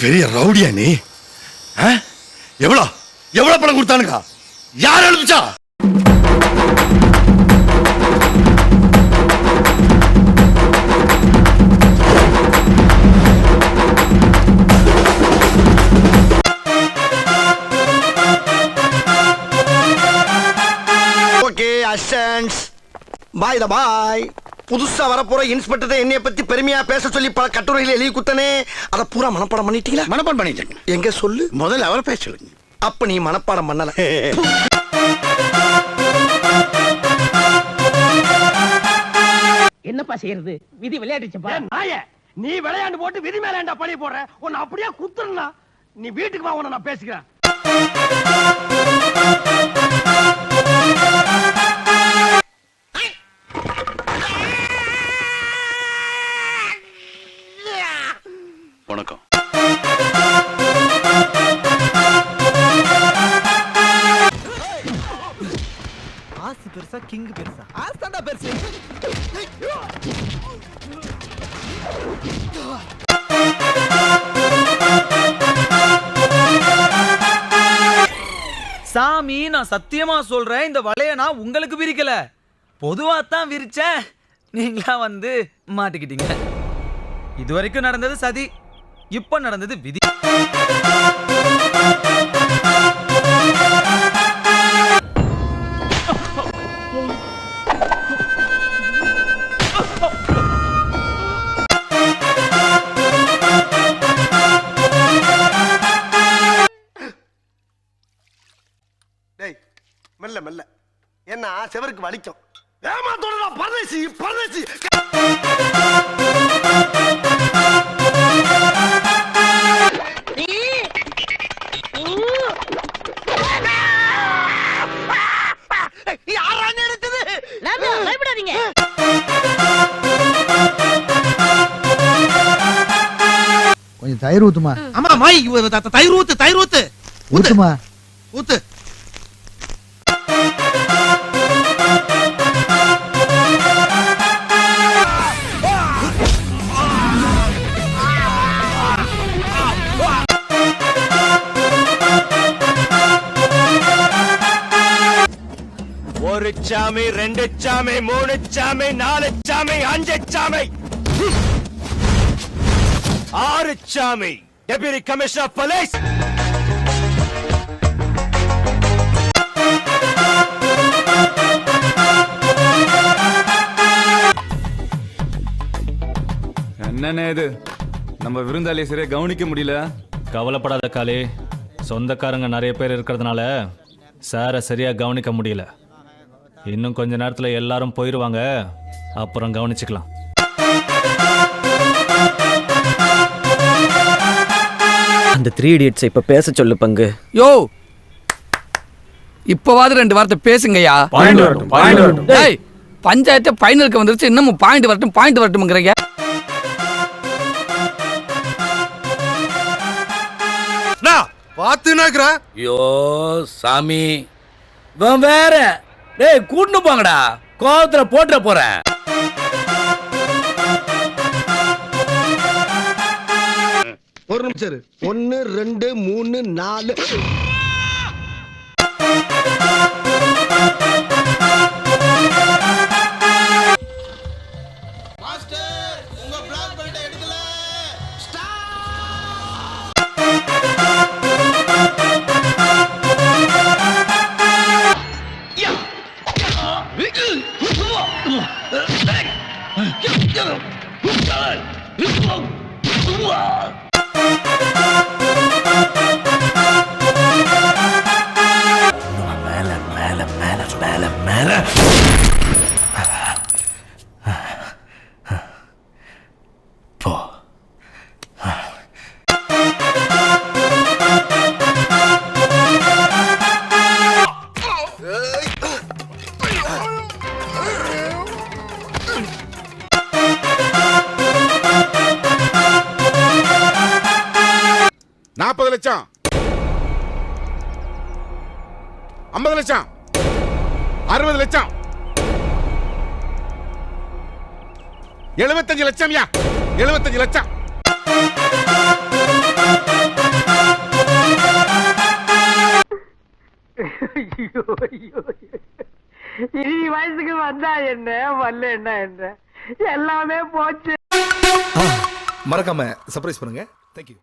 பெரிய ரவுடியா நீ? எவ்வளவு பணம் கொடுத்தானுங்க? யார் அனுப்பிச்சா? பாய் பாய். புதுசா வரப்போற இன்ஸ்பெக்டர் என்னைய பத்தி பெருமையா பேச சொல்லி பல கட்டுரைகளை எழுதி குத்தனே, அத பூரா மனப்பாடம் பண்ணிட்டீங்களா? மனப்பாடம் பண்ணிட்டேன். எங்க சொல்லு. முதல்ல அவரை பேச சொல்லுங்க. அப்ப நீ மனப்பாடம் பண்ணல. என்னப்பா செய்யறது? விதி விளையாடுச்சுப்பா. நாயே, நீ விளையாண்டு போட்டு விதி மேல பழி போடுற. உன்னை அப்படியே குத்துறா. நீ வீட்டுக்கு வா, உன்னை நான் பேசிக்கிறேன். வணக்கம். ஆசு பெருசா கிங் பெருசா? ஆசு தாண்டா பெருசு. சாமி, நான் சத்தியமா சொல்றேன், இந்த வலைய நான் உங்களுக்கு விரிக்கல, பொதுவா தான் விரிச்சேன். நீங்களா வந்து மாட்டிக்கிட்டீங்க. இதுவரைக்கும் நடந்தது சதி, இப்ப நடந்தது விதி. மெல்ல மெல்ல, என்ன செவருக்கு வலிக்கும். ஏமாத்தோட பரதேசி பரதேசி. பயப்படாதீங்க. கொஞ்சம் தயிர் ஊத்துமா. அம்மா மை, தயிர் ஊத்து, தயிர் ஊத்து. ஊத்துமா. ஊத்து. ஒரு சாமி, ரெண்டு சாமி, மூணு சாமி, நாலு சாமி, அஞ்சு சாமி, ஆறு சாமி. Deputy commissioner police. என்னண்ணே இது, நம்ம விருந்தாளியை சரியா கவனிக்க முடியல. கவலைப்படாத காளி, சொந்தக்காரங்க நிறைய பேர் இருக்கிறதுனால சாரை சரியா கவனிக்க முடியல. இன்னும் கொஞ்ச நேரத்துல எல்லாரும் போயிருவாங்க, அப்புறம் கவனிச்சுக்கலாம். அந்த 3 Idiots இப்ப பேச சொல்லு பங்கு. யோ, இப்பவாது 2 வார்த்தை பேசுங்கய்யா. டேய், பஞ்சாயத்து ஃபைனலுக்கு வந்துருச்சு, இன்னமும் பாயிண்ட் வரட்டும்ங்கறீங்க. பாத்துனாக்குற. ஐயோ சாமி, இவன் வேற. டேய், கூட்டு போங்கடா, கோவத்துல போட்டுற போறேன். ஒரு நிமிஷம். 1 2 3 4. லட்சம், 50 லட்சம், 60 லட்சம், 75 லட்சம். 75 லட்சம். இனி வயசுக்கு வந்தா என்ன வரல என்ன எல்லாமே போச்சு. மறக்காம சர்ப்ரைஸ் பண்ணுங்க. தேங்க்யூ.